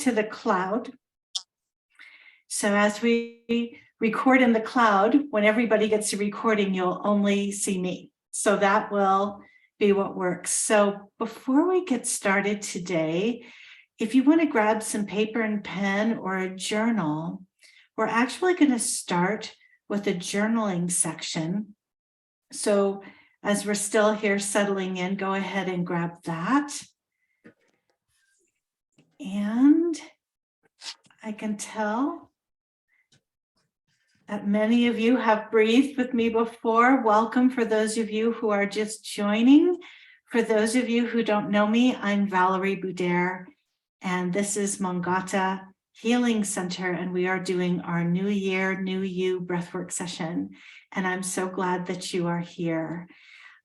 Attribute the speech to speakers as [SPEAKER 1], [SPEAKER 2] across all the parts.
[SPEAKER 1] to the cloud. So as we record in the cloud, when everybody gets a recording, you'll only see me. So that will be what works. So before we get started today, if you want to grab some paper and pen or a journal, we're actually going to start with a journaling section. So as we're still here settling in, go ahead and grab that. And I can tell that many of you have breathed with me before. Welcome for those of you who are just joining. For those of you who don't know me, I'm Valerie Boudère, and this is Mongata Healing Center, and we are doing our New Year, New You breathwork session. And I'm so glad that you are here.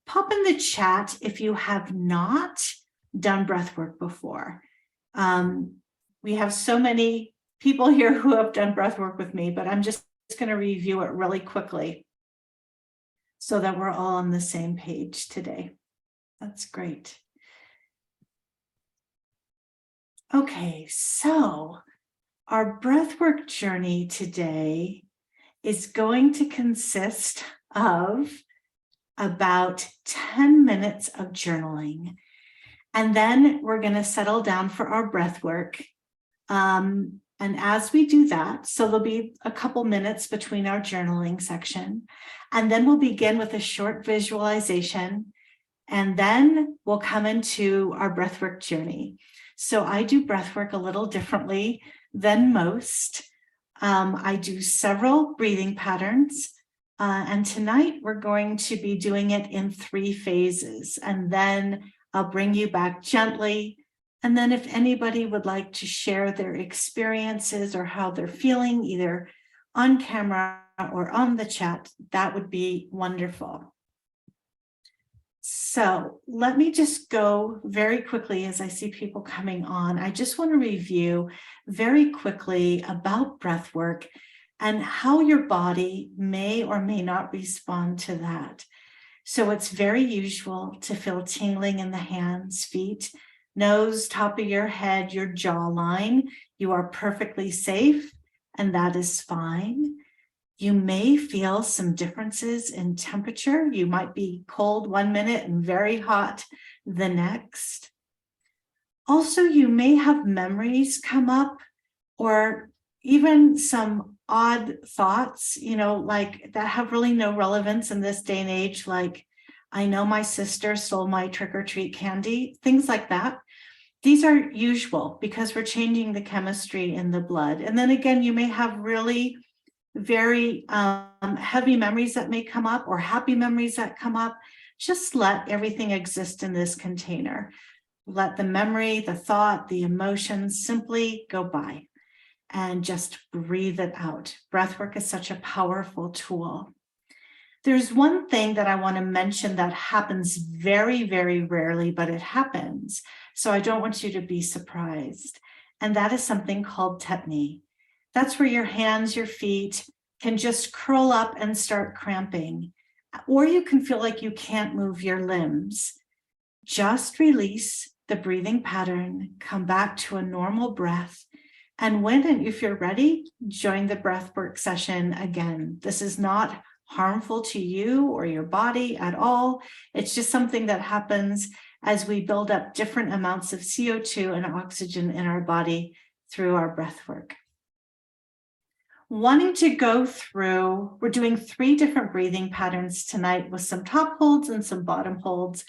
[SPEAKER 1] Pop in the chat if you have not done breathwork before. We have so many people here who have done breathwork with me, but I'm just going to review it really quickly so that we're all on the same page today. That's great. Okay, so our breathwork journey today is going to consist of about 10 minutes of journaling. And then we're going to settle down for our breathwork. And as we do that, so there'll be a couple minutes between our journaling section, and then we'll begin with a short visualization, and then we'll come into our breathwork journey. So I do breathwork a little differently than most. I do several breathing patterns, and tonight we're going to be doing it in 3 phases, and then I'll bring you back gently. And then if anybody would like to share their experiences or how they're feeling, either on camera or on the chat, that would be wonderful. So let me just go very quickly as I see people coming on. I just want to review very quickly about breathwork and how your body may or may not respond to that. So it's very usual to feel tingling in the hands, feet, nose, top of your head, your jawline. You are perfectly safe, and that is fine. You may feel some differences in temperature. You might be cold 1 minute and very hot the next. Also, you may have memories come up, or even some odd thoughts, like that have really no relevance in this day and age, like, I know my sister stole my trick-or-treat candy, things like that. These are usual because we're changing the chemistry in the blood. And then again, you may have really very heavy memories that may come up, or happy memories that come up. Just let everything exist in this container. Let the memory, the thought, the emotions simply go by, and just breathe it out. Breathwork is such a powerful tool. There's one thing that I want to mention that happens very, very rarely, but it happens. So I don't want you to be surprised. And that is something called tetany. That's where your hands, your feet can just curl up and start cramping. Or you can feel like you can't move your limbs. Just release the breathing pattern, come back to a normal breath. And when and if you're ready, join the breathwork session again. This is not harmful to you or your body at all. It's just something that happens as we build up different amounts of CO2 and oxygen in our body through our breath work. Wanting to go through, we're doing 3 different breathing patterns tonight with some top holds and some bottom holds.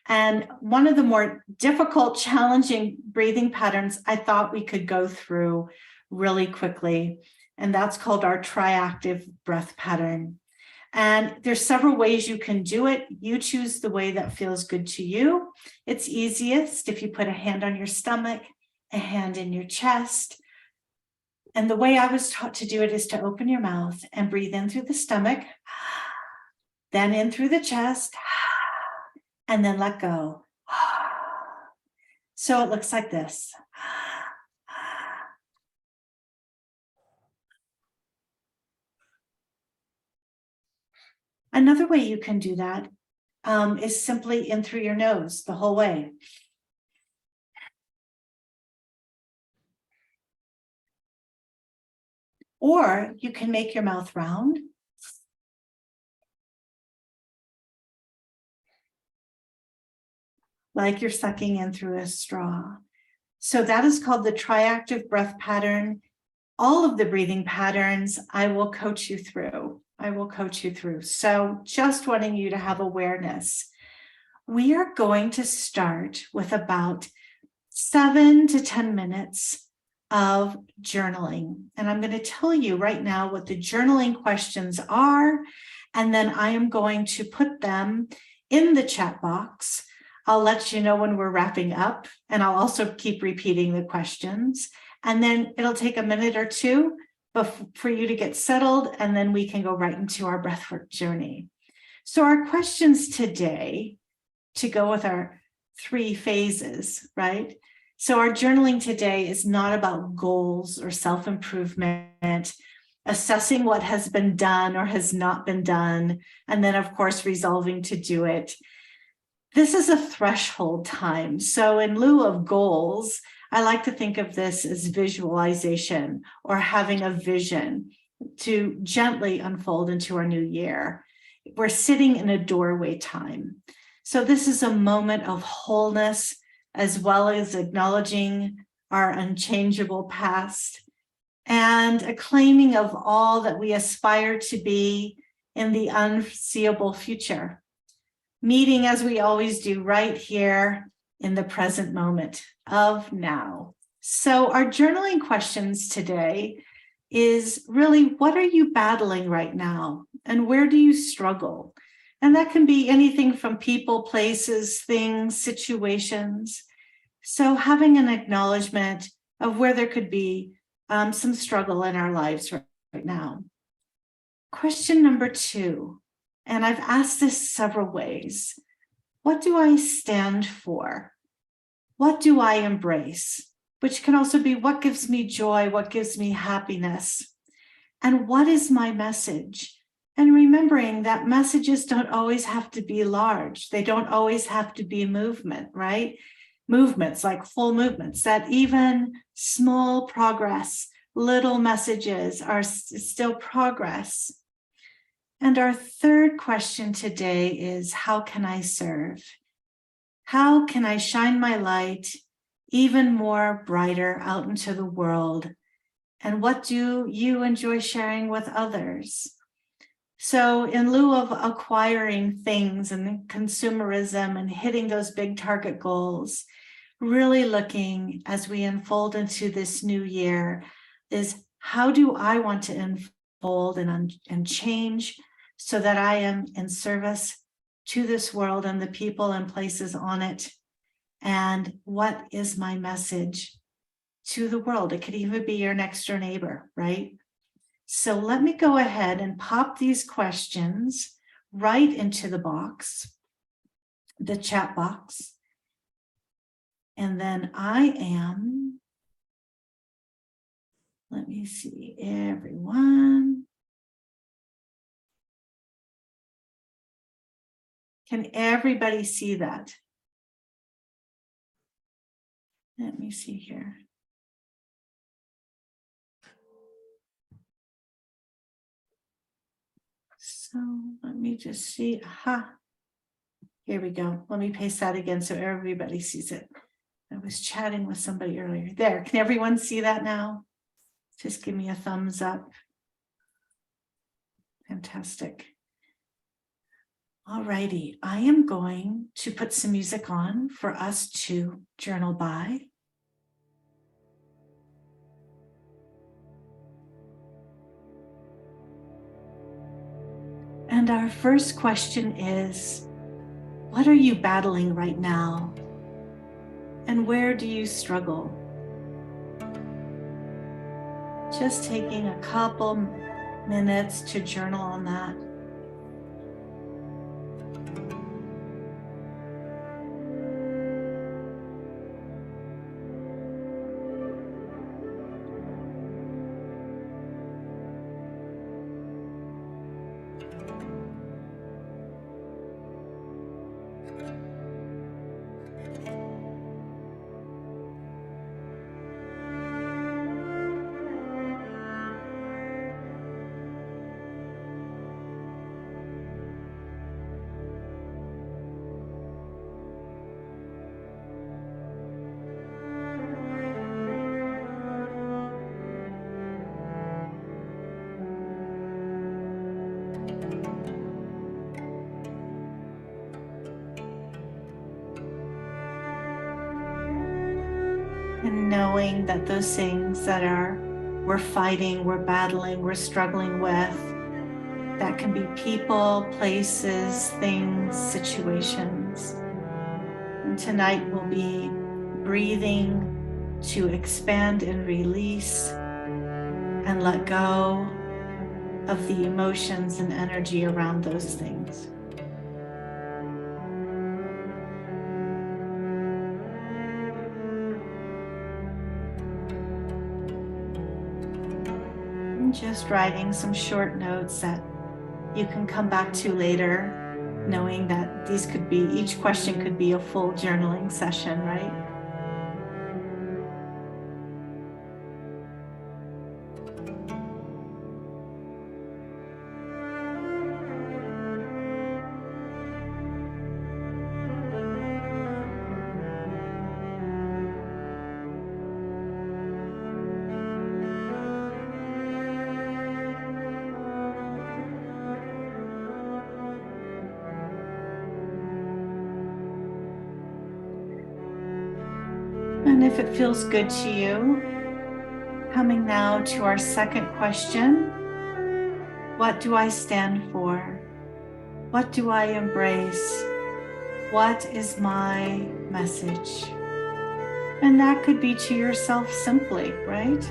[SPEAKER 1] And one of the more difficult, challenging breathing patterns I thought we could go through really quickly, and that's called our triactive breath pattern. And there's several ways you can do it. You choose the way that feels good to you. It's easiest if you put a hand on your stomach, a hand in your chest. And the way I was taught to do it is to open your mouth and breathe in through the stomach, then in through the chest, and then let go. So it looks like this. Another way you can do that is simply in through your nose the whole way. Or you can make your mouth round. Like you're sucking in through a straw. So that is called the triactive breath pattern. All of the breathing patterns I will coach you through. So just wanting you to have awareness. We are going to start with about 7 to 10 minutes of journaling. And I'm going to tell you right now what the journaling questions are. And then I am going to put them in the chat box. I'll let you know when we're wrapping up, and I'll also keep repeating the questions. And then it'll take a minute or two for you to get settled, and then we can go right into our breathwork journey. So our questions today, to go with our 3 phases, right? So our journaling today is not about goals or self-improvement, assessing what has been done or has not been done, and then of course resolving to do it. This is a threshold time. So in lieu of goals, I like to think of this as visualization or having a vision to gently unfold into our new year. We're sitting in a doorway time. So this is a moment of wholeness, as well as acknowledging our unchangeable past and a claiming of all that we aspire to be in the unseeable future. Meeting as we always do right here in the present moment of now. So our journaling questions today is really, what are you battling right now? And where do you struggle? And that can be anything from people, places, things, situations. So having an acknowledgement of where there could be some struggle in our lives right now. Question number 2, and I've asked this several ways. What do I stand for? What do I embrace? Which can also be what gives me joy, what gives me happiness, and what is my message? And remembering that messages don't always have to be large. They don't always have to be movement, right? Movements like full movements, that even small progress, little messages are still progress. And our third question today is, how can I serve? How can I shine my light even more brighter out into the world? And what do you enjoy sharing with others? So in lieu of acquiring things and consumerism and hitting those big target goals, really looking as we unfold into this new year is, how do I want to unfold and change so that I am in service to this world and the people and places on it? And what is my message to the world? It could even be your next door neighbor, right? So let me go ahead and pop these questions right into the box, the chat box. And then let me see, everyone. Can everybody see that? Let me see here. So let me just see. Aha. Here we go. Let me paste that again so everybody sees it. I was chatting with somebody earlier. There, can everyone see that now? Just give me a thumbs up. Fantastic. All righty, I am going to put some music on for us to journal by. And our first question is, what are you battling right now? And where do you struggle? Just taking a couple minutes to journal on that. And knowing that those things that we're fighting, we're battling, we're struggling with, that can be people, places, things, situations. And tonight we'll be breathing to expand and release and let go of the emotions and energy around those things. And just writing some short notes that you can come back to later, knowing that each question could be a full journaling session, right? And if it feels good to you, coming now to our second question, what do I stand for? What do I embrace? What is my message? And that could be to yourself simply, right?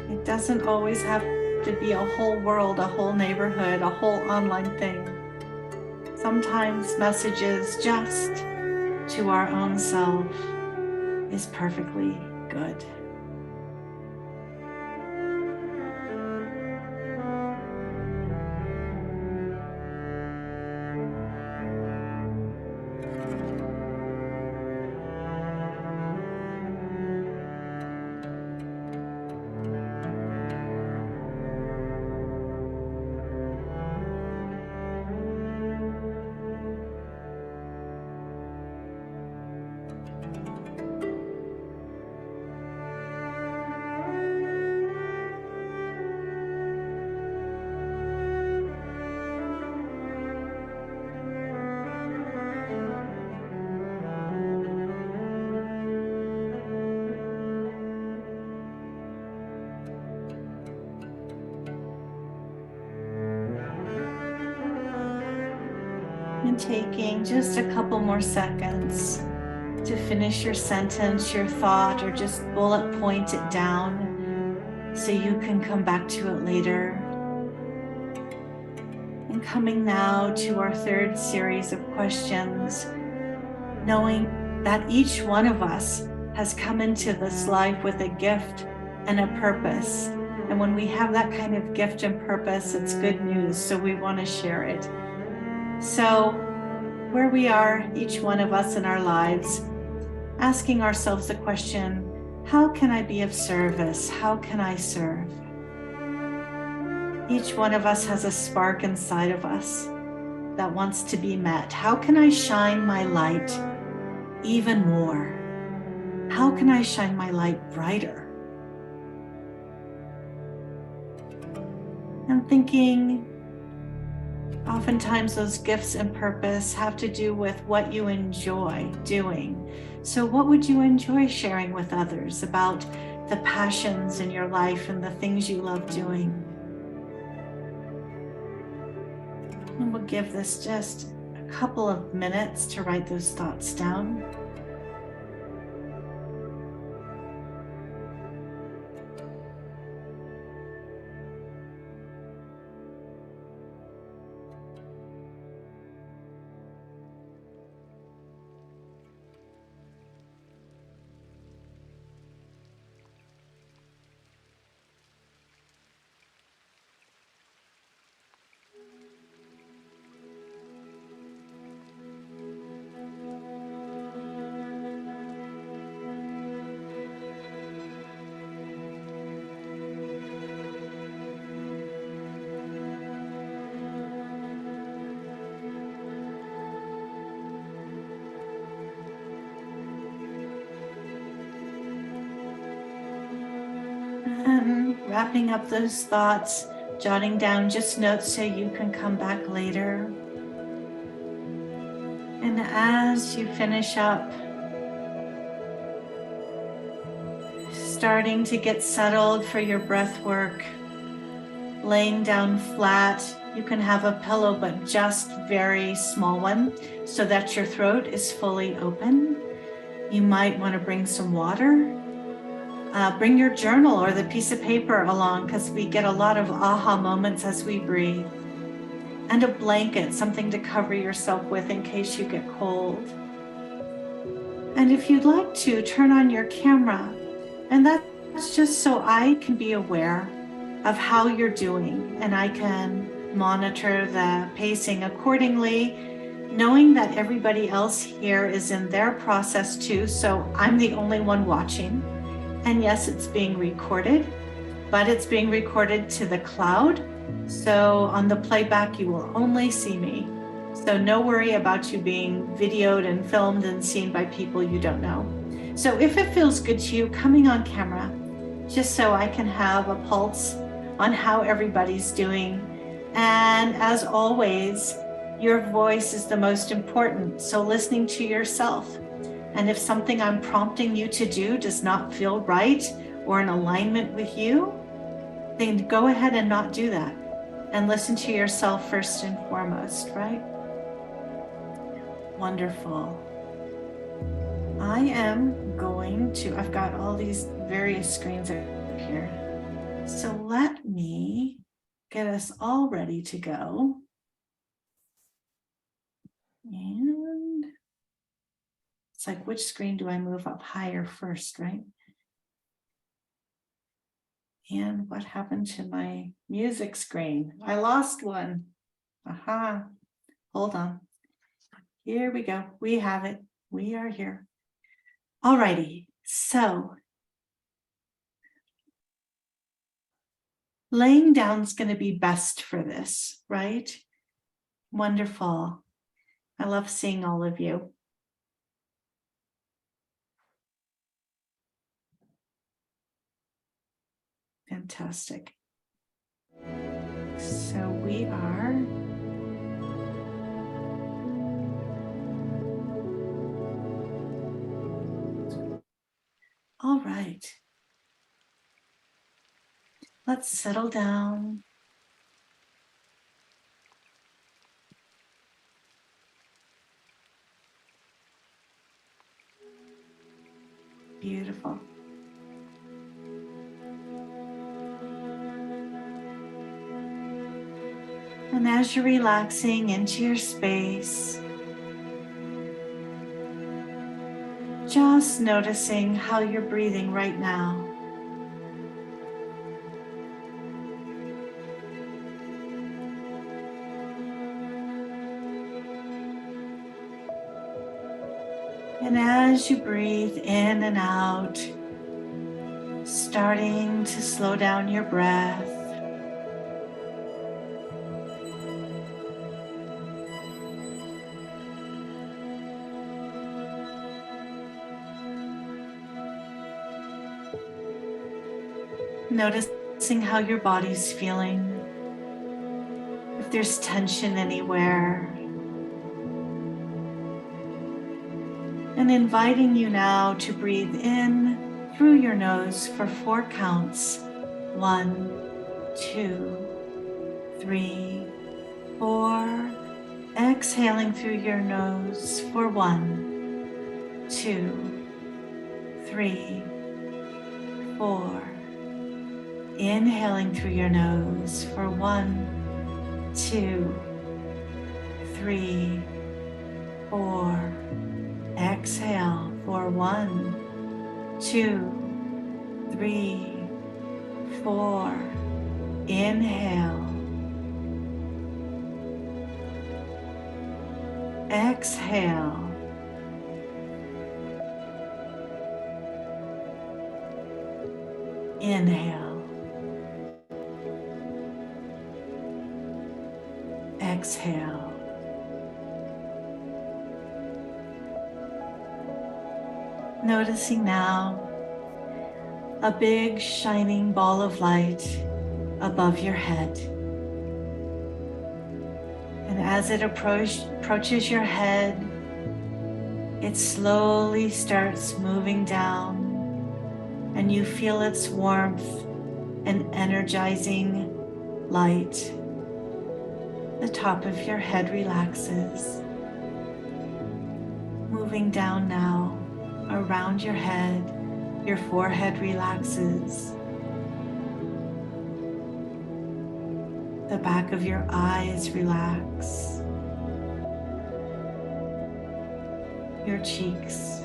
[SPEAKER 1] It doesn't always have to be a whole world, a whole neighborhood, a whole online thing. Sometimes messages just to our own self is perfectly good. And taking just a couple more seconds to finish your sentence, your thought, or just bullet point it down so you can come back to it later. And coming now to our third series of questions, knowing that each one of us has come into this life with a gift and a purpose. And when we have that kind of gift and purpose, it's good news. So we want to share it. So where we are, each one of us in our lives, asking ourselves the question, how can I be of service? How can I serve? Each one of us has a spark inside of us that wants to be met. How can I shine my light even more? How can I shine my light brighter? I'm thinking oftentimes those gifts and purpose have to do with what you enjoy doing. So what would you enjoy sharing with others about the passions in your life and the things you love doing? And we'll give this just a couple of minutes to write those thoughts down. And wrapping up those thoughts, jotting down just notes so you can come back later. And as you finish up, starting to get settled for your breath work, laying down flat. You can have a pillow, but just very small one so that your throat is fully open. You might want to bring some water. Bring your journal or the piece of paper along because we get a lot of aha moments as we breathe. And a blanket, something to cover yourself with in case you get cold. And if you'd like to, turn on your camera. And that's just so I can be aware of how you're doing and I can monitor the pacing accordingly, knowing that everybody else here is in their process too, so I'm the only one watching. And yes, it's being recorded, but it's being recorded to the cloud. So on the playback, you will only see me. So no worry about you being videoed and filmed and seen by people you don't know. So if it feels good to you, coming on camera, just so I can have a pulse on how everybody's doing. And as always, your voice is the most important. So listening to yourself. And if something I'm prompting you to do does not feel right or in alignment with you, then go ahead and not do that. And listen to yourself first and foremost, right? Wonderful. I am going to, I've got all these various screens up here. So let me get us all ready to go. And it's like, which screen do I move up higher first, right? And what happened to my music screen? I lost one. Aha. Hold on. Here we go. We have it. We are here. All righty. So laying down is going to be best for this, right? Wonderful. I love seeing all of you. Fantastic. So we are all right. Let's settle down. Beautiful. And as you're relaxing into your space, just noticing how you're breathing right now. And as you breathe in and out, starting to slow down your breath. Noticing how your body's feeling. If there's tension anywhere. And inviting you now to breathe in through your nose for 4 counts. 1, 2, 3, 4. Exhaling through your nose for 1, 2, 3, 4. Inhaling through your nose for 1, 2, 3, 4. Exhale for 1, 2, 3, 4. Inhale. Exhale. Inhale. Exhale. Noticing now a big shining ball of light above your head. And as it approaches your head, it slowly starts moving down, and you feel its warmth and energizing light. The top of your head relaxes, moving down now around your head. Your forehead relaxes. The back of your eyes relax. Your cheeks.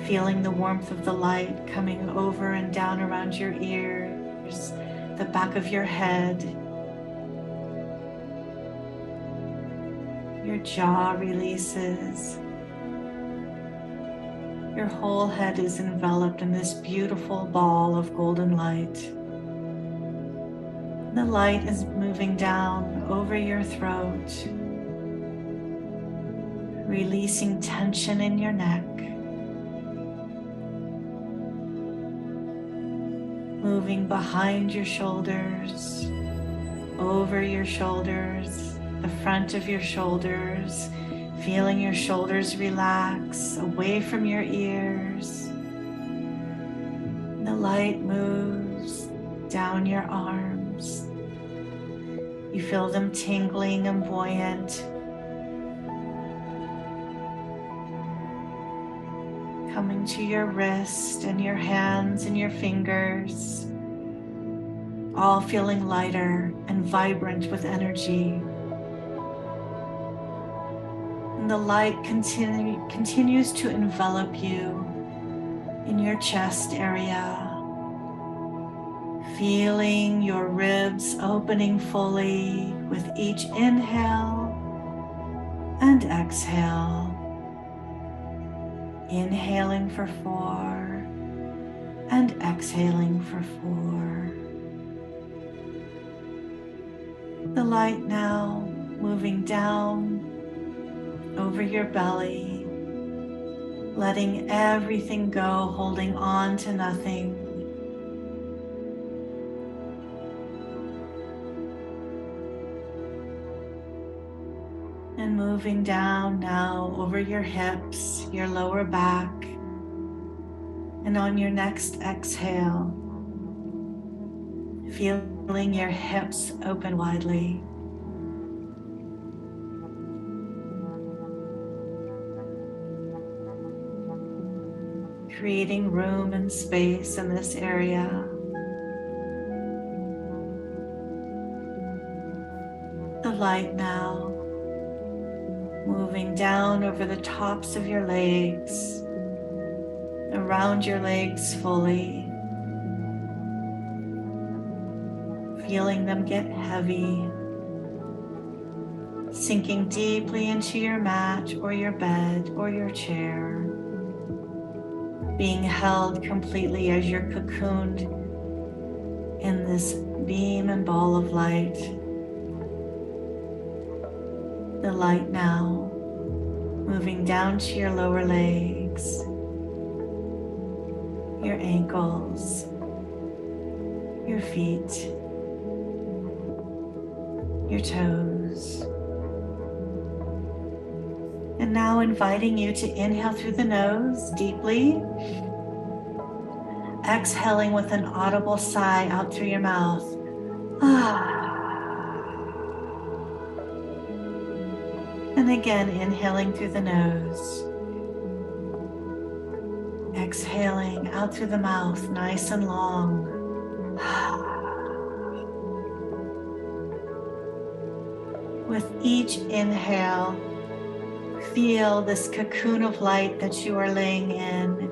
[SPEAKER 1] Feeling the warmth of the light coming over and down around your ears, the back of your head. Your jaw releases. Your whole head is enveloped in this beautiful ball of golden light. The light is moving down over your throat, releasing tension in your neck, moving behind your shoulders, over your shoulders, the front of your shoulders, feeling your shoulders relax away from your ears. The light moves down your arms. You feel them tingling and buoyant, coming to your wrist and your hands and your fingers, all feeling lighter and vibrant with energy. And the light continues to envelop you in your chest area, feeling your ribs opening fully with each inhale and exhale. Inhaling for 4 and exhaling for 4. The light now moving down over your belly, letting everything go, holding on to nothing. And moving down now over your hips, your lower back, and on your next exhale, feeling your hips open widely. Creating room and space in this area. The light now moving down over the tops of your legs, around your legs fully, feeling them get heavy, sinking deeply into your mat or your bed or your chair, being held completely as you're cocooned in this beam and ball of light. The light now moving down to your lower legs, your ankles, your feet, your toes. And now inviting you to inhale through the nose deeply, exhaling with an audible sigh out through your mouth. And again, inhaling through the nose, exhaling out through the mouth, nice and long. With each inhale, feel this cocoon of light that you are laying in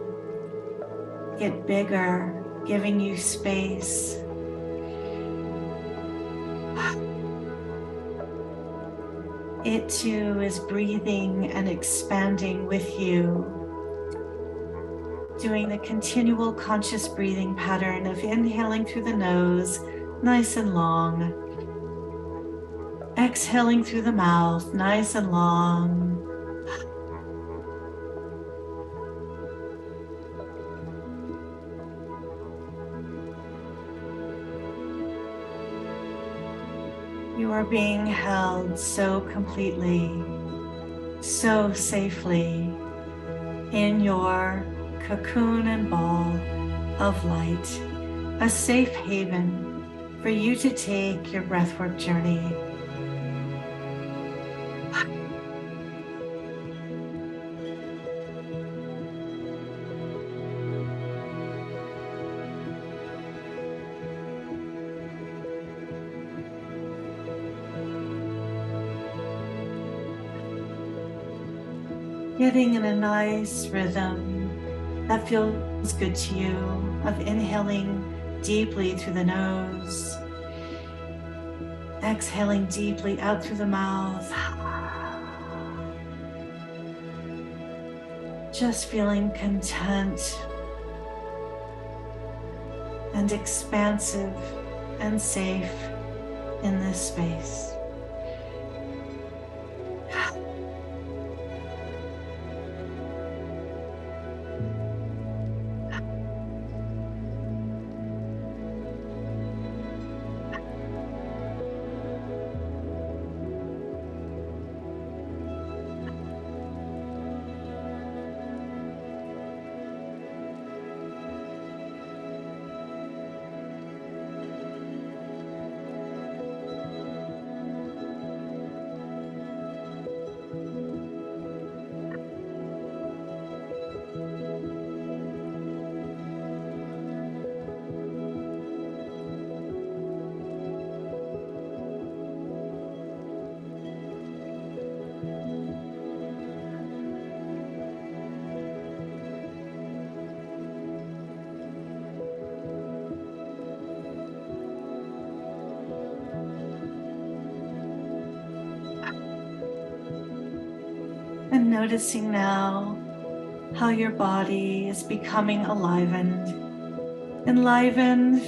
[SPEAKER 1] get bigger, giving you space. It too is breathing and expanding with you, doing the continual conscious breathing pattern of inhaling through the nose, nice and long, exhaling through the mouth, nice and long. You are being held so completely, so safely in your cocoon and ball of light, a safe haven for you to take your breathwork journey. Getting in a nice rhythm that feels good to you, of inhaling deeply through the nose, exhaling deeply out through the mouth. Just feeling content and expansive and safe in this space. And noticing now how your body is becoming enlivened,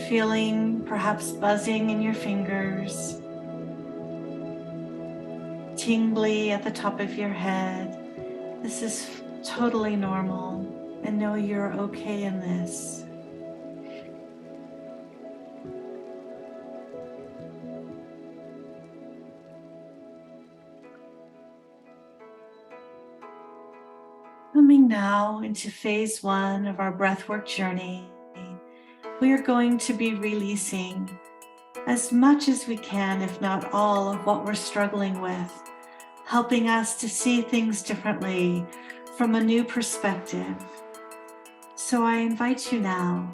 [SPEAKER 1] feeling perhaps buzzing in your fingers, tingly at the top of your head. This is totally normal, and know you're okay in this. Coming now into phase 1 of our breathwork journey, we are going to be releasing as much as we can, if not all, of what we're struggling with, helping us to see things differently from a new perspective. So I invite you now,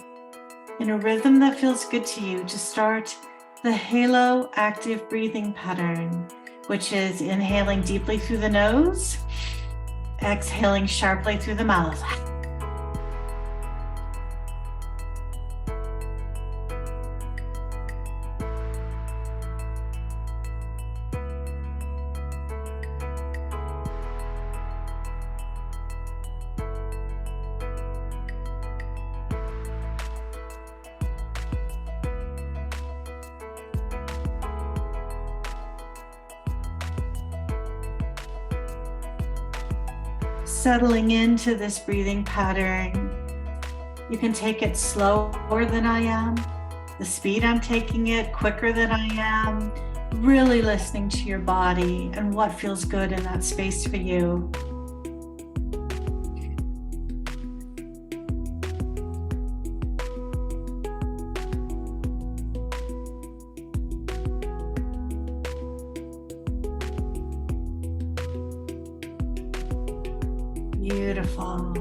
[SPEAKER 1] in a rhythm that feels good to you, to start the halo active breathing pattern, which is inhaling deeply through the nose, exhaling sharply through the mouth. Settling into this breathing pattern. You can take it slower than I am, the speed I'm taking it, quicker than I am, really listening to your body and what feels good in that space for you. Beautiful.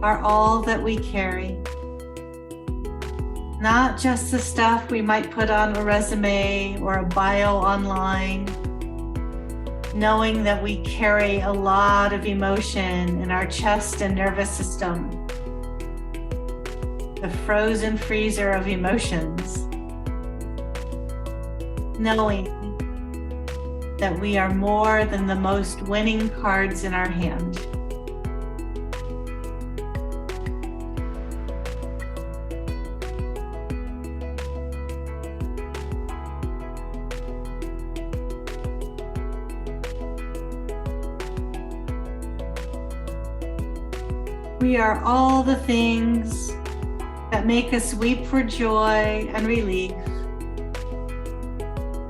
[SPEAKER 1] Are all that we carry. Not just the stuff we might put on a resume or a bio online. Knowing that we carry a lot of emotion in our chest and nervous system. The frozen freezer of emotions. Knowing that we are more than the most winning cards in our hand. We are all the things that make us weep for joy and relief,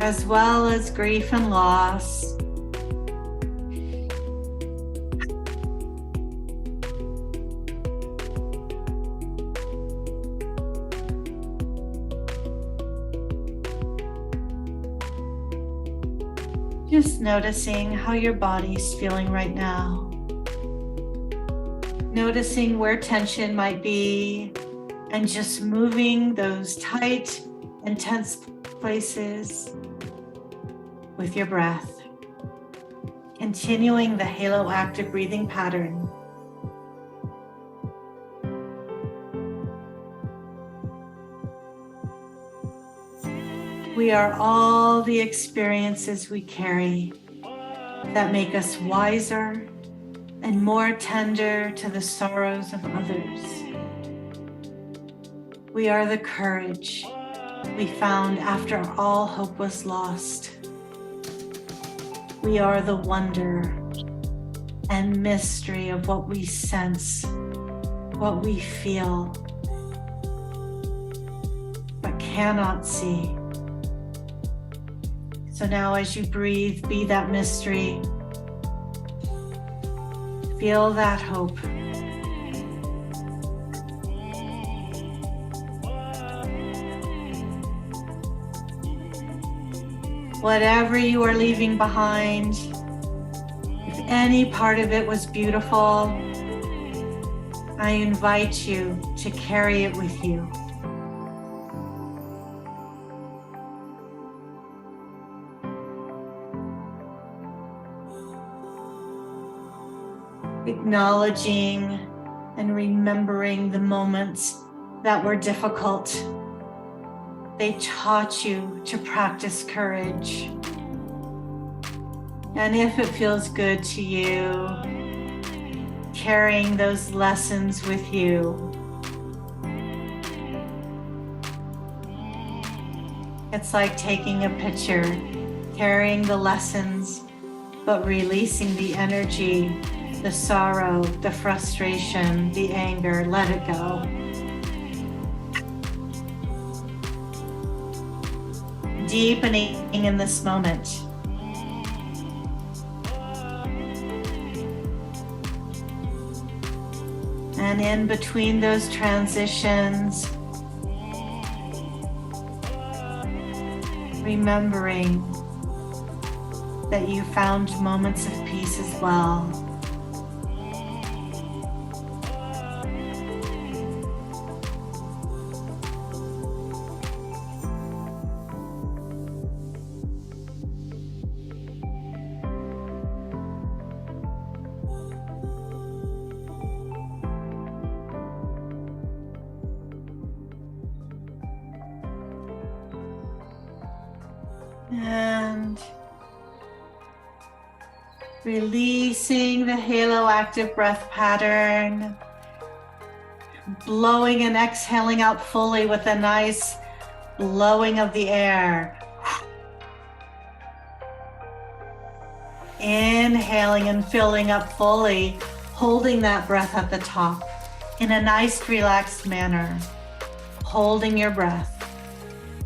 [SPEAKER 1] as well as grief and loss. Just noticing how your body's feeling right now. Noticing where tension might be and just moving those tight and tense places with your breath. Continuing the halo active breathing pattern. We are all the experiences we carry that make us wiser and more tender to the sorrows of others. We are the courage we found after all hope was lost. We are the wonder and mystery of what we sense, what we feel, but cannot see. So now as you breathe, be that mystery. Feel that hope. Whatever you are leaving behind, if any part of it was beautiful, I invite you to carry it with you. Acknowledging and remembering the moments that were difficult. They taught you to practice courage. And if it feels good to you, carrying those lessons with you. It's like taking a picture, carrying the lessons, but releasing the energy, the sorrow, the frustration, the anger. Let it go. Deepening in this moment. And in between those transitions, remembering that you found moments of peace as well. And releasing the halo active breath pattern, blowing and exhaling out fully with a nice blowing of the air. Inhaling and filling up fully, holding that breath at the top in a nice relaxed manner, holding your breath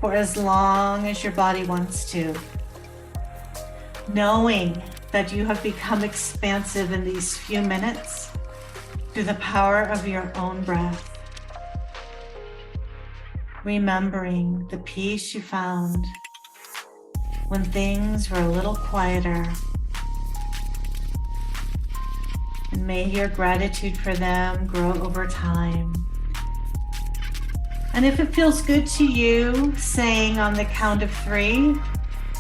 [SPEAKER 1] for as long as your body wants to. Knowing that you have become expansive in these few minutes through the power of your own breath. Remembering the peace you found when things were a little quieter. And may your gratitude for them grow over time. And if it feels good to you, saying on the count of 3,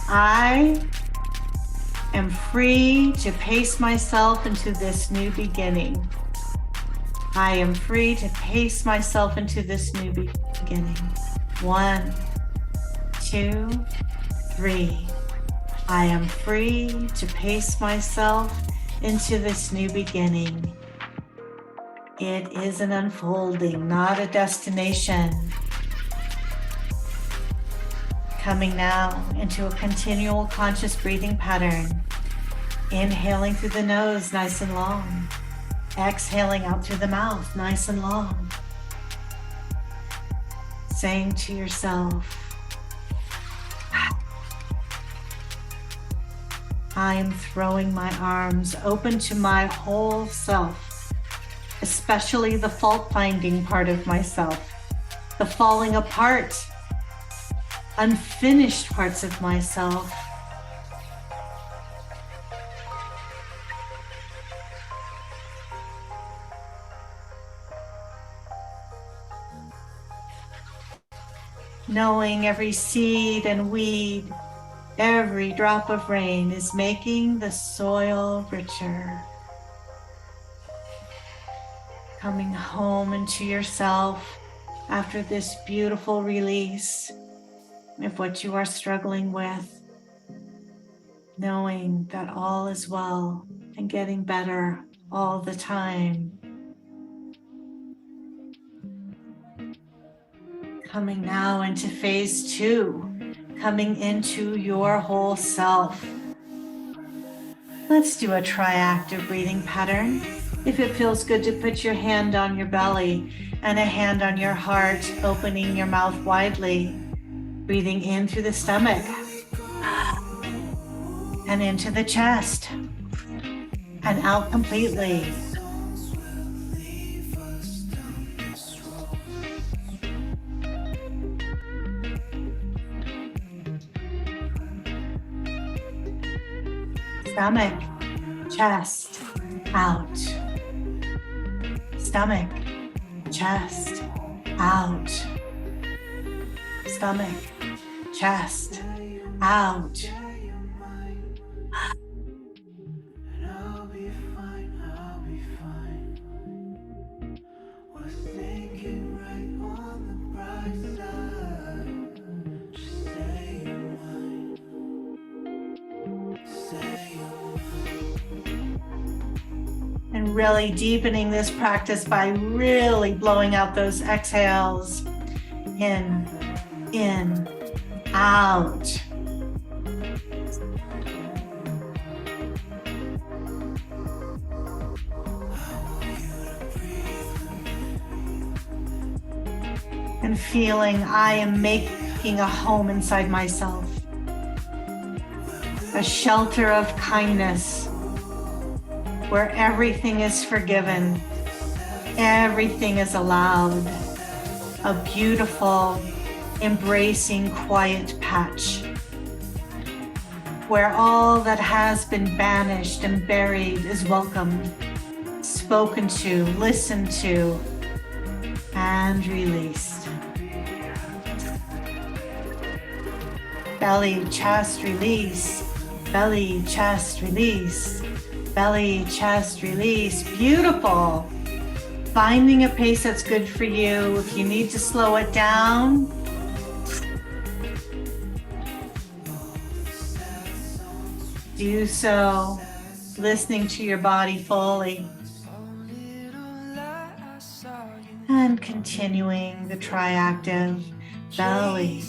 [SPEAKER 1] I am free to pace myself into this new beginning. I am free to pace myself into this new beginning. 1, 2, 3. I am free to pace myself into this new beginning. It is an unfolding, not a destination. Coming now into a continual conscious breathing pattern. Inhaling through the nose, nice and long. Exhaling out through the mouth, nice and long. Saying to yourself, I am throwing my arms open to my whole self, especially the fault-finding part of myself, the falling apart, unfinished parts of myself. Knowing every seed and weed, every drop of rain is making the soil richer. Coming home into yourself after this beautiful release of what you are struggling with, knowing that all is well and getting better all the time. Coming now into phase 2, coming into your whole self. Let's do a triactive breathing pattern. If it feels good to put your hand on your belly and a hand on your heart, opening your mouth widely, breathing in through the stomach and into the chest and out completely. Stomach, chest, out. Stomach, chest, out. Stomach, chest, out. And really deepening this practice by really blowing out those exhales. In, out. And feeling I am making a home inside myself. A shelter of kindness where everything is forgiven, everything is allowed. A beautiful, embracing, quiet patch where all that has been banished and buried is welcomed, spoken to, listened to, and released. Belly, chest, release. Belly, chest, release. Belly, chest, release. Beautiful. Finding a pace that's good for you. If you need to slow it down, do so. Listening to your body fully. And continuing the triactive. Belly,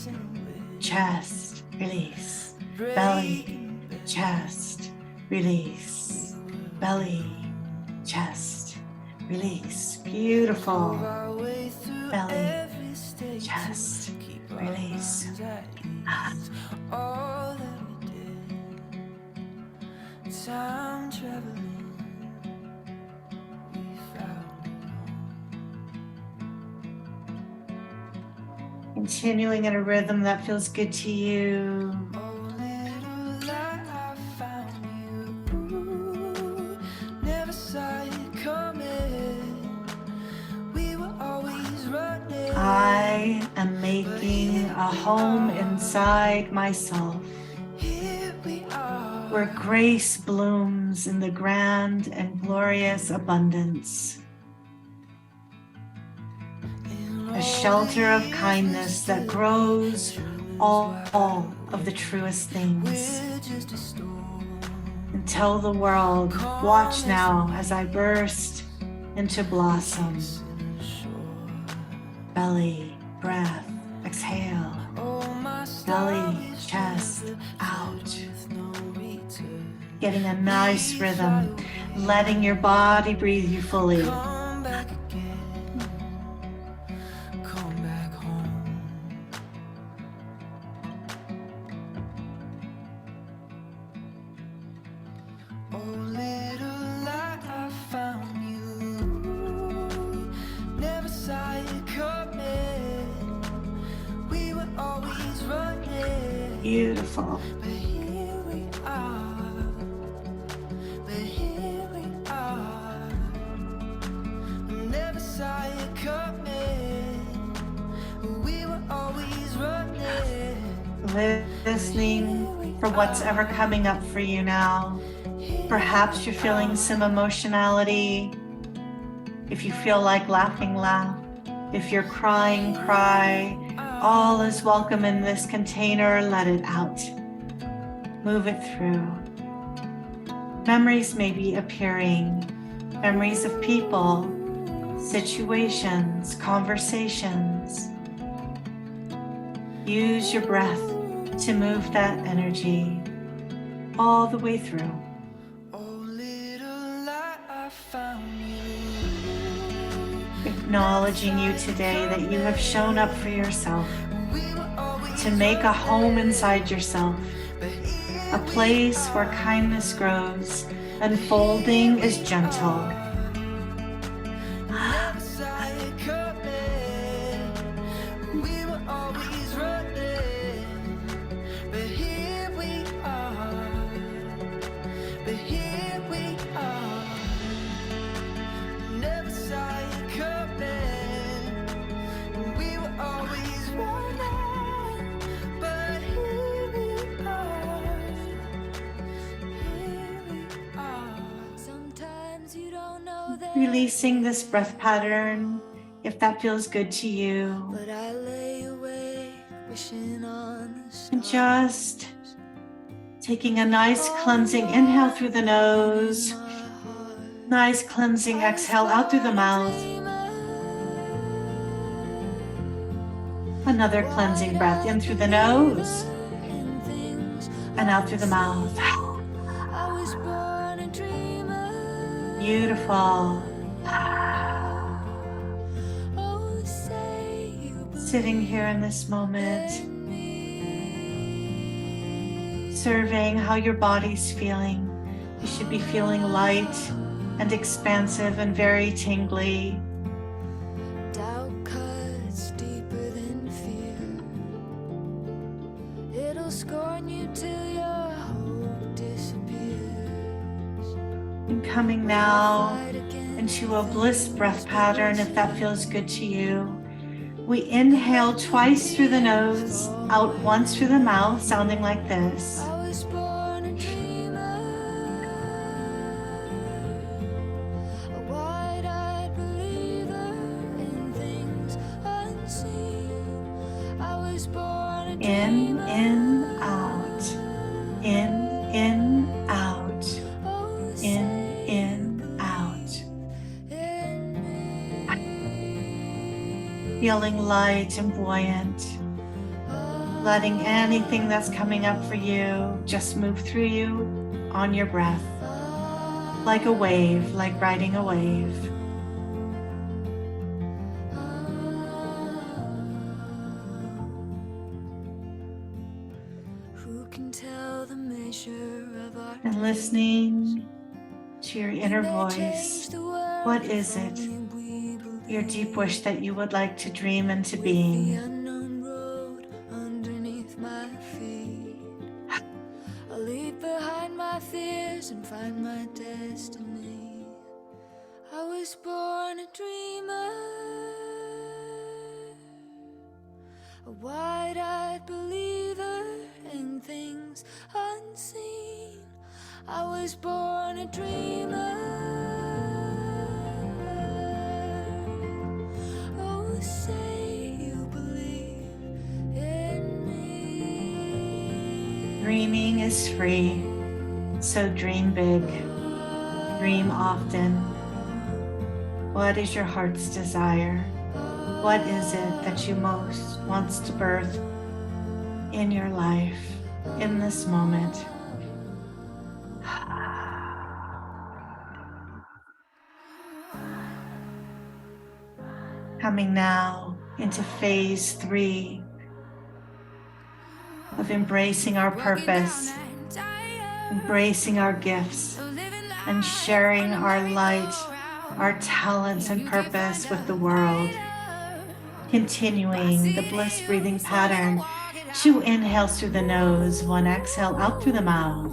[SPEAKER 1] chest, release. Belly, chest, release. Belly, chest, release. Beautiful. Belly, chest, release. Time traveling without. Continuing in a rhythm that feels good to you. I am making a home inside myself where grace blooms in the grand and glorious abundance. A shelter of kindness that grows all of the truest things. And tell the world, watch now as I burst into blossom. Belly, breath, exhale. Belly, chest, out. Getting a nice rhythm. letting your body breathe you fully.
[SPEAKER 2] Come back again, come back home. Oh, little light, I found you. Never saw you coming. We were always running.
[SPEAKER 1] Beautiful.
[SPEAKER 2] But here we are. But here we are. Never saw you coming. We were always running.
[SPEAKER 1] Listening for what's ever coming up for you now. Perhaps you're feeling some emotionality. If you feel like laughing, laugh. If you're crying, cry. All is welcome in this container. Let it out. Move it through. Memories may be appearing. Memories of people, situations, conversations. Use your breath to move that energy all the way through.
[SPEAKER 2] Oh, little light, I found you.
[SPEAKER 1] Acknowledging you today that you have shown up for yourself, to make a home inside yourself, a place where kindness grows, unfolding is gentle.
[SPEAKER 2] Never saw you coming. We were always running. But here we are. But here we are. Never saw you coming. We were always running. But here we are. Here we are. Sometimes you don't know that.
[SPEAKER 1] Releasing this breath pattern, if that feels good to you.
[SPEAKER 2] But I lay awake wishing on the
[SPEAKER 1] And
[SPEAKER 2] stars.
[SPEAKER 1] just taking a nice cleansing inhale through the nose, nice cleansing exhale out through the mouth. Another cleansing breath in through the nose and out through the mouth. Beautiful. Sitting here in this moment, observing how your body's feeling. You should be feeling light and expansive and very tingly.
[SPEAKER 2] Doubt cuts deeper than fear. It'll scorn you till your hope disappears.
[SPEAKER 1] And coming now into a bliss breath pattern, if that feels good to you. We inhale twice through the nose, out once through the mouth, sounding like this.
[SPEAKER 2] I was born a dreamer, a wide-eyed believer in things unseen. I was born a
[SPEAKER 1] In,
[SPEAKER 2] dreamer.
[SPEAKER 1] out. In, out. In, out. Feeling light and buoyant. Letting anything that's coming up for you just move through you on your breath. Like a wave, like riding a wave.
[SPEAKER 2] Who can tell the measure of our
[SPEAKER 1] And listening to your inner voice. What is it? Your deep wish that you would like to dream into being.
[SPEAKER 2] The unknown road underneath my feet. I'll leave behind my fears and find my destiny. I was born a dreamer, a wide-eyed believer in things unseen. I was born a dreamer. Oh, say you believe in me.
[SPEAKER 1] Dreaming is free, so dream big, dream often. What is your heart's desire? What is it that you most wants to birth in your life, in this moment? Coming now into phase 3 of embracing our purpose, embracing our gifts, and sharing our light, our talents and purpose with the world. Continuing the bliss breathing pattern. 2 inhales through the nose, 1 exhale out through the mouth.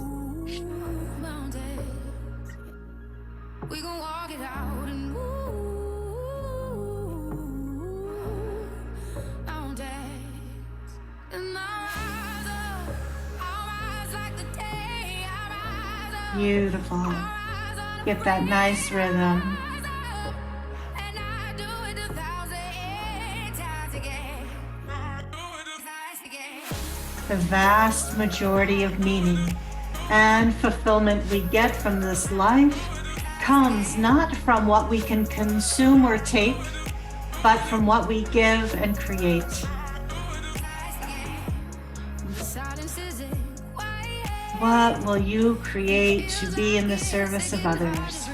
[SPEAKER 2] We gon' walk it out and move mountains. And I'll rise like the day. I'll rise up.
[SPEAKER 1] Beautiful. Get that nice rhythm.
[SPEAKER 2] And I do it 1,000 times again.
[SPEAKER 1] The vast majority of meaning and fulfillment we get from this life comes not from what we can consume or take, but from what we give and create. What will you create to be in the service of others?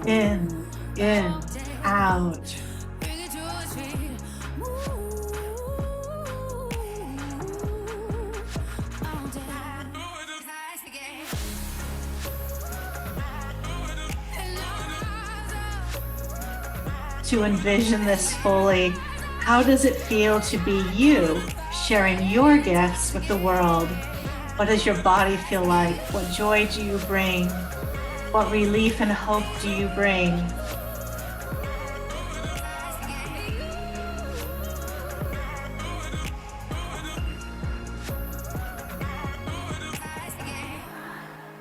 [SPEAKER 1] In, out. To envision this fully, how does it feel to be you, sharing your gifts with the world? What does your body feel like? What joy do you bring? What relief and hope do you bring?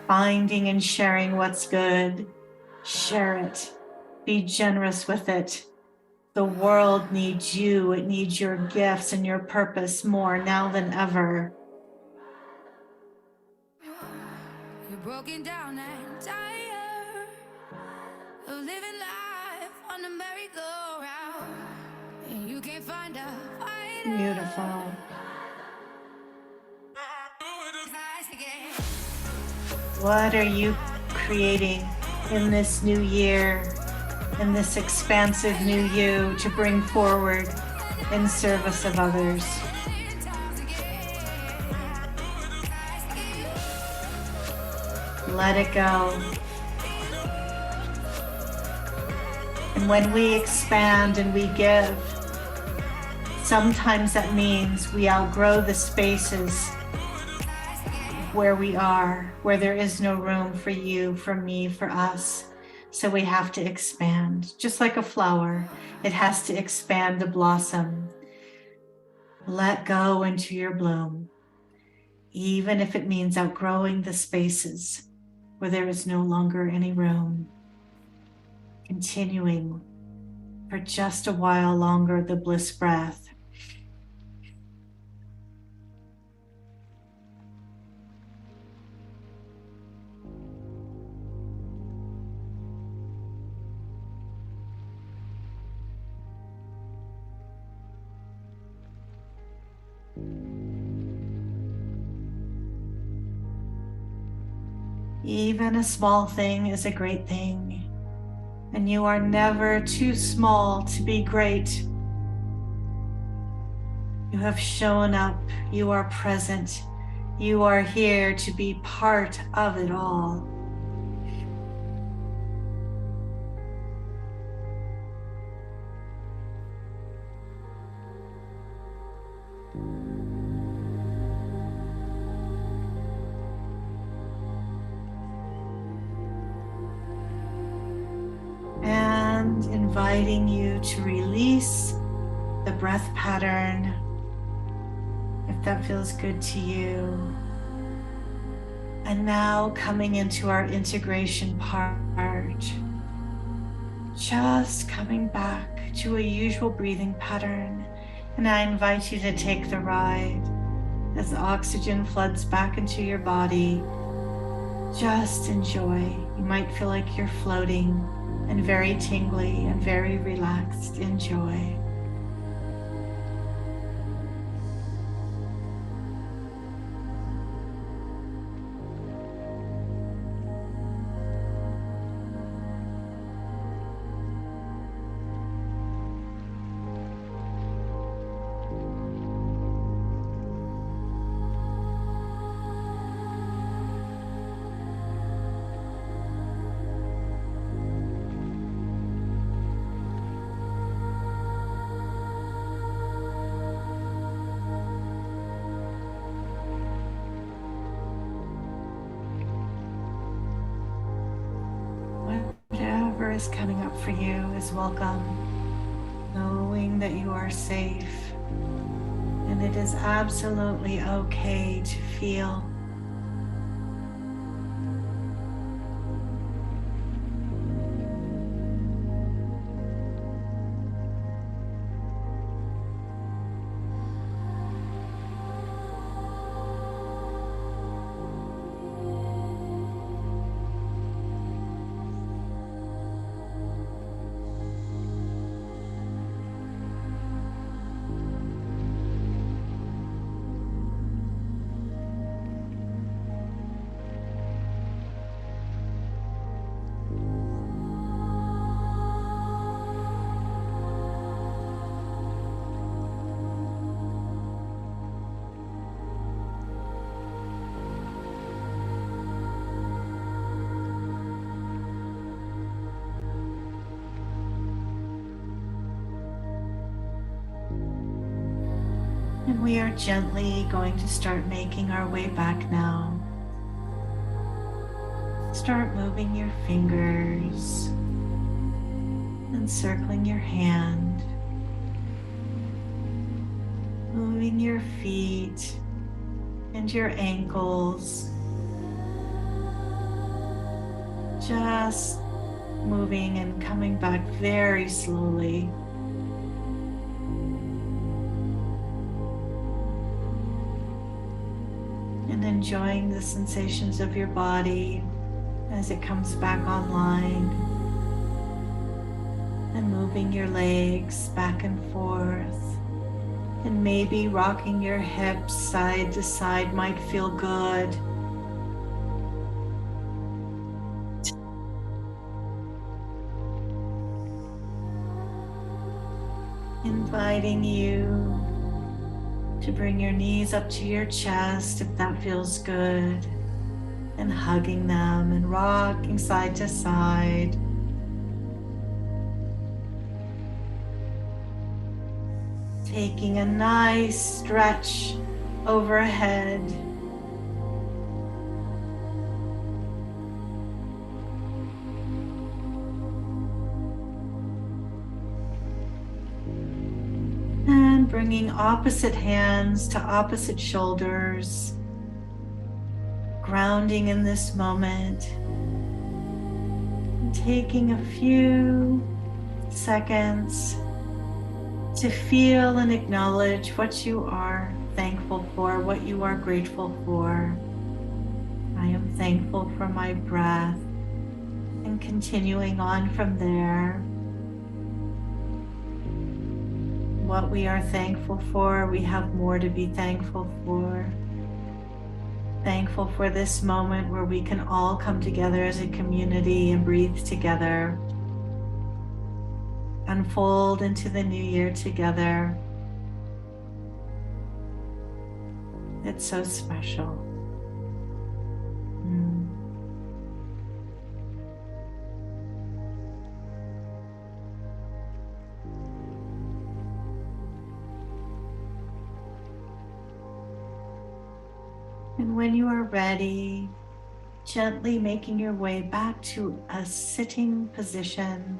[SPEAKER 1] Finding and sharing what's good. Share it. Be generous with it. The world needs you. It needs your gifts and your purpose more now than ever.
[SPEAKER 2] You're broken down and tired of living life on the merry-go-round, and you can't find a fighter.
[SPEAKER 1] Beautiful. What are you creating in this new year, in this expansive new you, to bring forward in service of others? Let it go. And when we expand and we give, sometimes that means we outgrow the spaces where we are, where there is no room for you, for me, for us. So we have to expand. Just like a flower, it has to expand to blossom. Let go into your bloom, even if it means outgrowing the spaces where there is no longer any room. Continuing for just a while longer the bliss breath. Even a small thing is a great thing, and you are never too small to be great. You have shown up, you are present, you are here to be part of it all. And inviting you to release the breath pattern, if that feels good to you. And now coming into our integration part, just coming back to a usual breathing pattern. And I invite you to take the ride as the oxygen floods back into your body. Just enjoy. You might feel like you're floating and very tingly and very relaxed. Enjoy. whatever is coming up for you is welcome, knowing that you are safe and it is absolutely okay to feel. And we are gently going to start making our way back now. Start moving your fingers and circling your hand, moving your feet and your ankles, just moving and coming back very slowly. And enjoying the sensations of your body as it comes back online. And moving your legs back and forth. And maybe rocking your hips side to side might feel good. Inviting you to bring your knees up to your chest if that feels good, and hugging them and rocking side to side. Taking a nice stretch overhead. And bringing opposite hands to opposite shoulders, grounding in this moment, and taking a few seconds to feel and acknowledge what you are thankful for, what you are grateful for. I am thankful for my breath, and continuing on from there. What we are thankful for, we have more to be thankful for. Thankful for this moment where we can all come together as a community and breathe together. Unfold into the new year together. It's so special. And when you are ready, gently making your way back to a sitting position.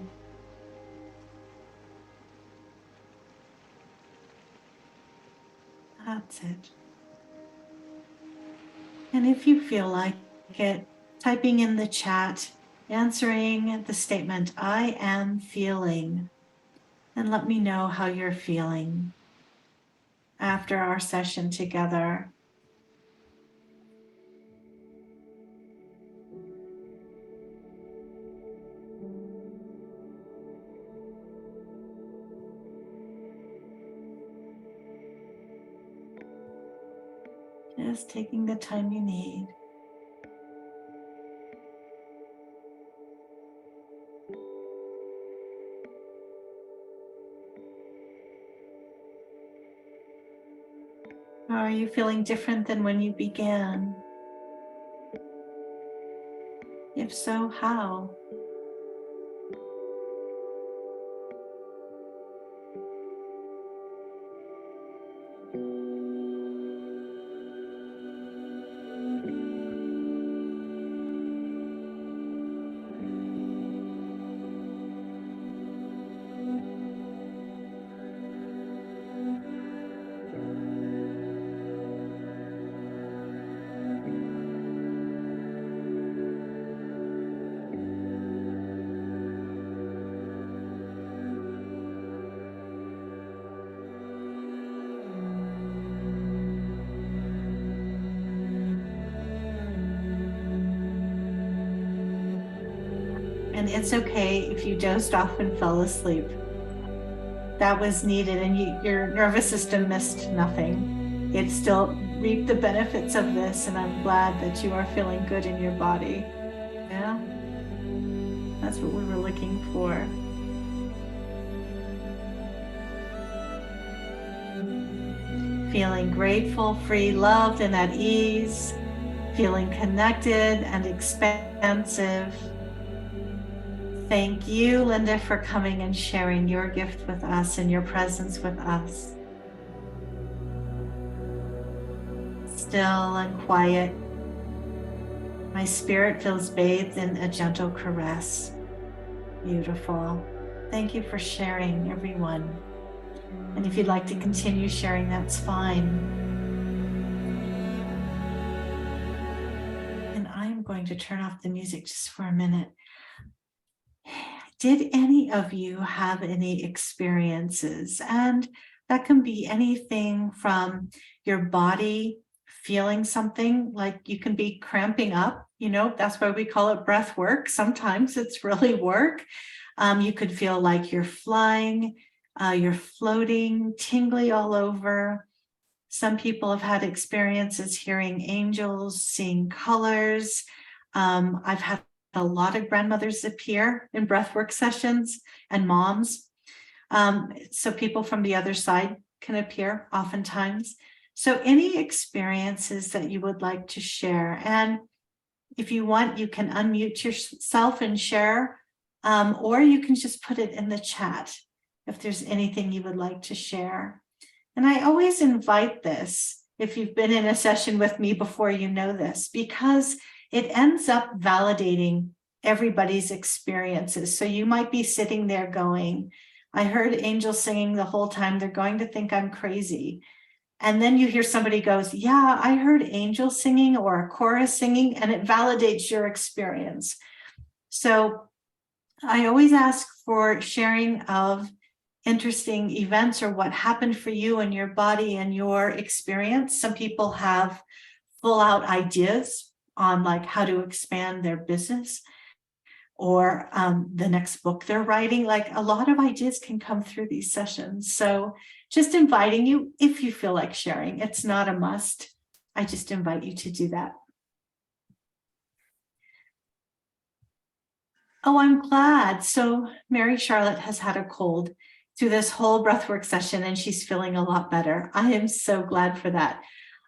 [SPEAKER 1] That's it. And if you feel like it, typing in the chat, answering the statement, I am feeling, and let me know how you're feeling after our session together. Just taking the time you need. Are you feeling different than when you began? If so, how? And it's okay if you dozed off and fell asleep. That was needed, and your nervous system missed nothing. It still reaped the benefits of this, and I'm glad that you are feeling good in your body. Yeah, that's what we were looking for. Feeling grateful, free, loved, and at ease. Feeling connected and expansive. Thank you, Linda, for coming and sharing your gift with us and your presence with us. Still and quiet. My spirit feels bathed in a gentle caress. Beautiful. Thank you for sharing, everyone. And if you'd like to continue sharing, that's fine. And I'm going to turn off the music just for a minute. Did any of you have any experiences? And that can be anything from your body feeling something, like you can be cramping up, that's why we call it breath work. Sometimes it's really work. You could feel like you're flying, you're floating, tingly all over. Some people have had experiences hearing angels, seeing colors. I've had a lot of grandmothers appear in breathwork sessions and moms. So people from the other side can appear oftentimes. So any experiences that you would like to share. And if you want, you can unmute yourself and share, or you can just put it in the chat if there's anything you would like to share. And I always invite this, if you've been in a session with me before, you know this, because it ends up validating everybody's experiences. So you might be sitting there going, I heard angels singing the whole time. They're going to think I'm crazy. And then you hear somebody goes, yeah, I heard angels singing or a chorus singing, and it validates your experience. So I always ask for sharing of interesting events or what happened for you and your body and your experience. Some people have full out ideas on like how to expand their business or the next book they're writing. Like a lot of ideas can come through these sessions. So just inviting you, if you feel like sharing, it's not a must. I just invite you to do that. Oh, I'm glad. So Mary Charlotte has had a cold through this whole breathwork session, and she's feeling a lot better. I am so glad for that.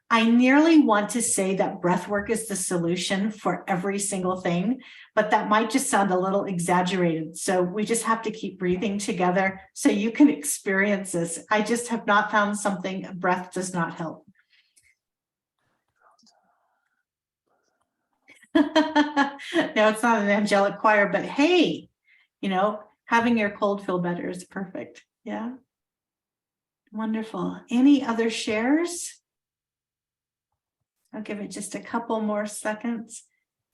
[SPEAKER 1] I nearly want to say that breathwork is the solution for every single thing, but that might just sound a little exaggerated. So we just have to keep breathing together so you can experience this. I just have not found something breath does not help. No, it's not an angelic choir, but hey, having your cold feel better is perfect. Yeah. Wonderful. Any other shares? I'll give it just a couple more seconds.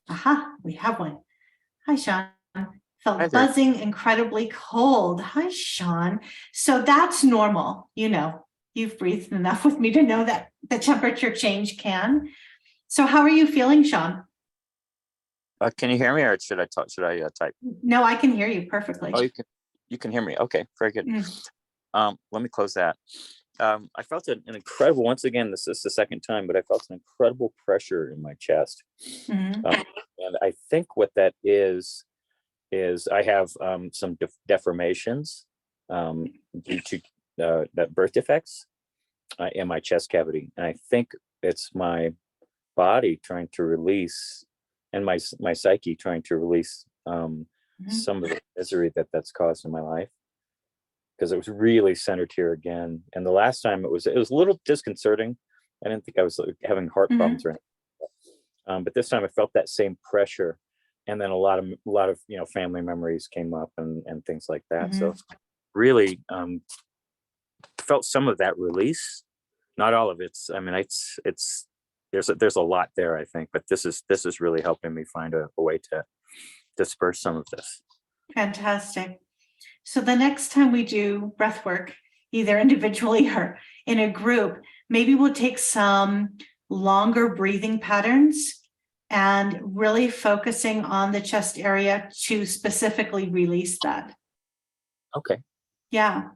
[SPEAKER 1] Aha, we have one. Hi, Sean. Felt buzzing, incredibly cold. Hi, Sean. So that's normal. You've breathed enough with me to know that the temperature change can. So how are you feeling, Sean?
[SPEAKER 3] Can you hear me, or should I talk? Should I type?
[SPEAKER 1] No, I can hear you perfectly.
[SPEAKER 3] Oh, you can hear me. Okay, very good. Let me close that. I felt an incredible, once again, this is the second time, but I felt an incredible pressure in my chest. And I think what that is I have some deformations due to that birth defects in my chest cavity. And I think it's my body trying to release, and my psyche trying to release some of the misery that's caused in my life. Because it was really centered here again. And the last time it was a little disconcerting. I didn't think I was having heart problems or anything. But this time I felt that same pressure. And then a lot of family memories came up and things like that. So really felt some of that release. Not all of it. I mean, there's a lot there, I think, but this is really helping me find a way to disperse some of this.
[SPEAKER 1] Fantastic. So the next time we do breath work, either individually or in a group, maybe we'll take some longer breathing patterns and really focusing on the chest area to specifically release that.
[SPEAKER 3] Okay.
[SPEAKER 1] Yeah.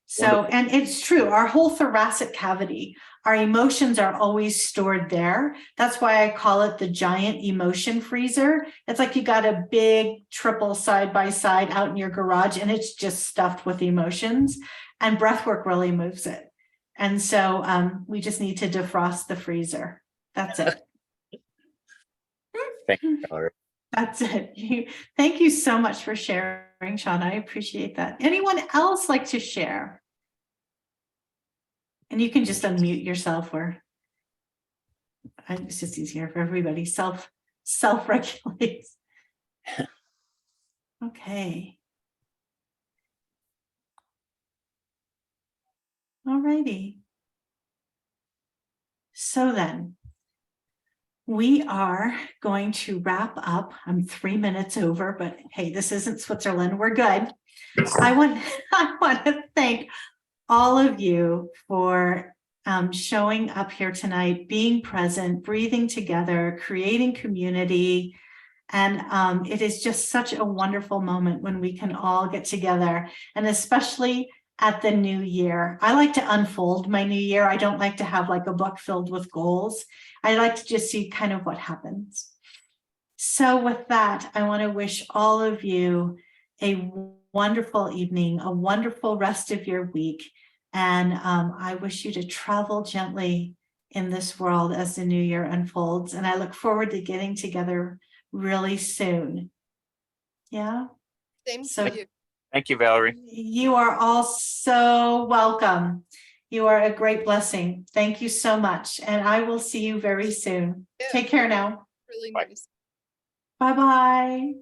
[SPEAKER 1] So,
[SPEAKER 3] Wonderful.
[SPEAKER 1] and it's true, our whole thoracic cavity, our emotions are always stored there. That's why I call it the giant emotion freezer. It's like you got a big triple side by side out in your garage, and it's just stuffed with emotions, and breathwork really moves it. And so we just need to defrost the freezer. That's it.
[SPEAKER 3] Thank you, Valerie.
[SPEAKER 1] That's it. Thank you so much for sharing, Sean. I appreciate that. Anyone else like to share? And you can just unmute yourself, or it's just easier for everybody. Self-regulate. Okay. All righty. So then we are going to wrap up. I'm 3 minutes over, but hey, this isn't Switzerland. We're good. I want to thank all of you for showing up here tonight, being present, breathing together, creating community. And it is just such a wonderful moment when we can all get together, and especially at the new year. I like to unfold my new year. I don't like to have like a book filled with goals. I like to just see kind of what happens. So with that, I want to wish all of you a wonderful evening, a wonderful rest of your week. And I wish you to travel gently in this world as the new year unfolds. And I look forward to getting together really soon. Yeah.
[SPEAKER 4] Same to you.
[SPEAKER 3] Thank you, Valerie.
[SPEAKER 1] You are all so welcome. You are a great blessing. Thank you so much. And I will see you very soon.
[SPEAKER 4] Yeah.
[SPEAKER 1] Take care now.
[SPEAKER 4] Really
[SPEAKER 3] Bye.
[SPEAKER 4] nice.
[SPEAKER 1] Bye-bye.